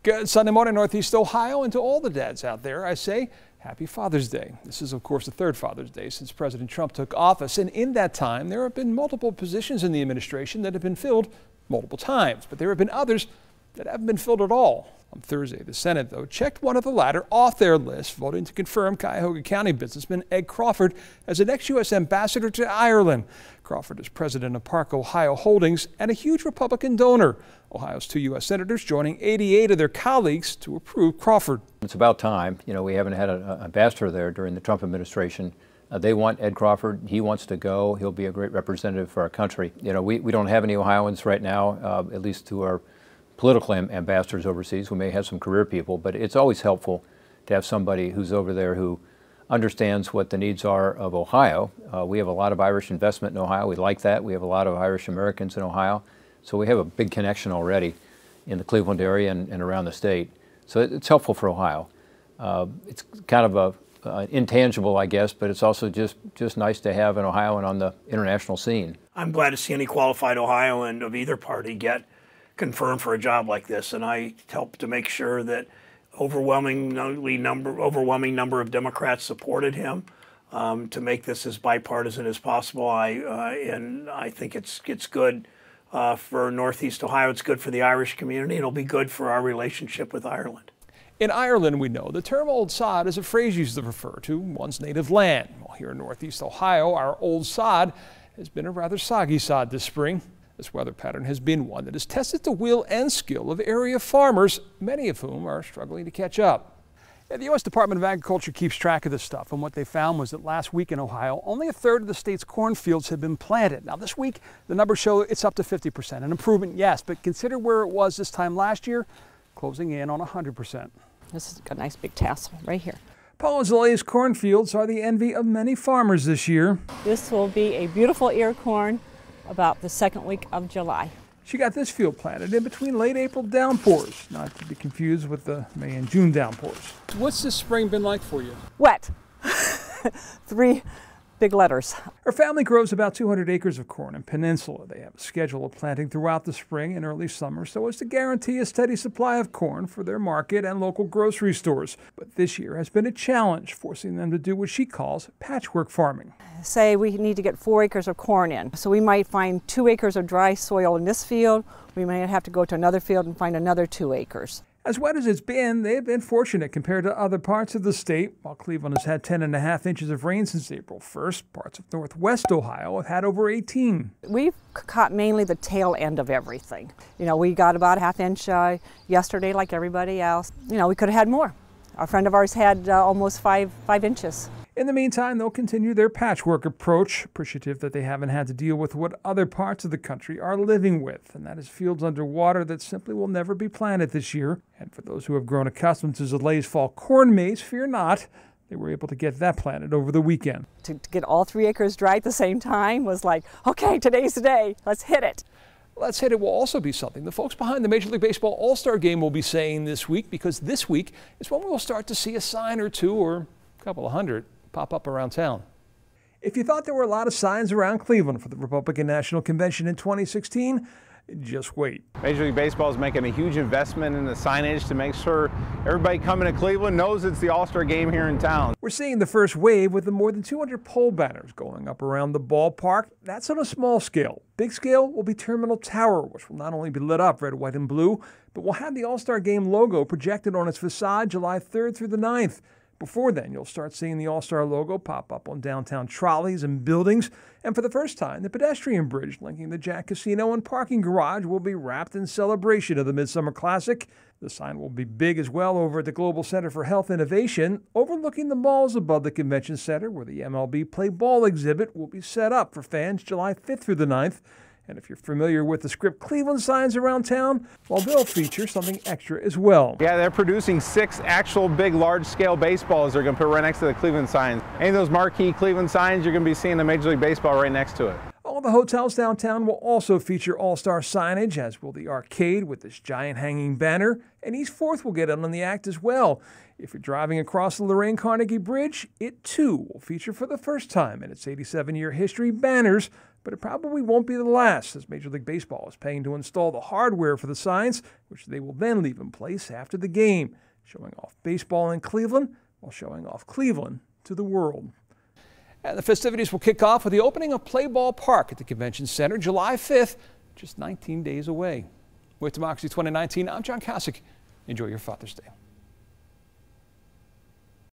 Good Sunday morning, Northeast Ohio, and to all the dads out there, I say Happy Father's Day. This is, of course, the third Father's Day since President Trump took office, and in that time, there have been multiple positions in the administration that have been filled multiple times, but there have been others that haven't been filled at all. On Thursday, the Senate, though, checked one of the latter off their list, voting to confirm Cuyahoga County businessman Ed Crawford as the next U.S. ambassador to Ireland. Crawford is president of Park Ohio Holdings and a huge Republican donor. Ohio's 2 U.S. senators joining 88 of their colleagues to approve Crawford. It's about time. You know, we haven't had an ambassador there during the Trump administration. They want Ed Crawford. He wants to go. He'll be a great representative for our country. You know, we don't have any Ohioans right now, at least to our political ambassadors overseas. We may have some career people, but it's always helpful to have somebody who's over there who understands what the needs are of Ohio. We have a lot of Irish investment in Ohio. We like that. We have a lot of Irish Americans in Ohio. So we have a big connection already in the Cleveland area and around the state. So it's helpful for Ohio. It's kind of an intangible, I guess, but it's also just nice to have an Ohioan on the international scene. I'm glad to see any qualified Ohioan of either party get confirmed for a job like this, and I helped to make sure that overwhelming number of Democrats supported him to make this as bipartisan as possible. And I think it's good for Northeast Ohio. It's good for the Irish community. It'll be good for our relationship with Ireland. In Ireland, we know the term old sod is a phrase used to refer to one's native land. Well, here in Northeast Ohio, our old sod has been a rather soggy sod this spring. This weather pattern has been one that has tested the will and skill of area farmers, many of whom are struggling to catch up. And the U.S. Department of Agriculture keeps track of this stuff, and what they found was that last week in Ohio, only a third of the state's cornfields had been planted. Now this week, the numbers show it's up to 50%. An improvement, yes, but consider where it was this time last year, closing in on 100%. This is a nice big tassel right here. Paula Zolia's cornfields are the envy of many farmers this year. This will be a beautiful ear corn about the second week of July. She got this field planted in between late April downpours, not to be confused with the May and June downpours. What's this spring been like for you? Wet. 3 big letters. Her family grows about 200 acres of corn in Peninsula. They have a schedule of planting throughout the spring and early summer so as to guarantee a steady supply of corn for their market and local grocery stores. But this year has been a challenge, forcing them to do what she calls patchwork farming. Say we need to get 4 acres of corn in. So we might find 2 acres of dry soil in this field. We might have to go to another field and find another 2 acres. As wet as it's been, they've been fortunate compared to other parts of the state. While Cleveland has had 10.5 inches of rain since April 1st, parts of northwest Ohio have had over 18. We've caught mainly the tail end of everything. You know, we got about a ½ inch yesterday like everybody else. You know, we could have had more. A friend of ours had almost 5 inches. In the meantime, they'll continue their patchwork approach, appreciative that they haven't had to deal with what other parts of the country are living with, and that is fields underwater that simply will never be planted this year. And for those who have grown accustomed to Zolai's fall corn maze, fear not, they were able to get that planted over the weekend. To get all 3 acres dry at the same time was like, okay, today's the day, let's hit it. Let's hit it will also be something the folks behind the Major League Baseball All-Star game will be saying this week, because this week is when we'll start to see a sign or two or a couple of hundred pop up around town. If you thought there were a lot of signs around Cleveland for the Republican National Convention in 2016, just wait. Major League Baseball is making a huge investment in the signage to make sure everybody coming to Cleveland knows it's the All-Star game here in town. We're seeing the first wave with the more than 200 pole banners going up around the ballpark. That's on a small scale. Big scale will be Terminal Tower, which will not only be lit up red, white, and blue, but will have the All-Star game logo projected on its facade July 3rd through the 9th. Before then, you'll start seeing the All-Star logo pop up on downtown trolleys and buildings. And for the first time, the pedestrian bridge linking the Jack Casino and parking garage will be wrapped in celebration of the Midsummer Classic. The sign will be big as well over at the Global Center for Health Innovation, overlooking the malls above the Convention Center, where the MLB Play Ball exhibit will be set up for fans July 5th through the 9th. And if you're familiar with the Script Cleveland signs around town, well, they'll feature something extra as well. Yeah, they're producing 6 actual big, large-scale baseballs they're going to put right next to the Cleveland signs. Any of those marquee Cleveland signs, you're going to be seeing the Major League Baseball right next to it. All the hotels downtown will also feature All-Star signage, as will the arcade with this giant hanging banner, and East 4th will get in on the act as well. If you're driving across the Lorraine-Carnegie Bridge, it too will feature for the first time in its 87-year history banners But it probably won't be the last, as Major League Baseball is paying to install the hardware for the signs, which they will then leave in place after the game, showing off baseball in Cleveland while showing off Cleveland to the world. And the festivities will kick off with the opening of Play Ball Park at the Convention Center July 5th, just 19 days away. With Democracy 2019, I'm John Kosich. Enjoy your Father's Day.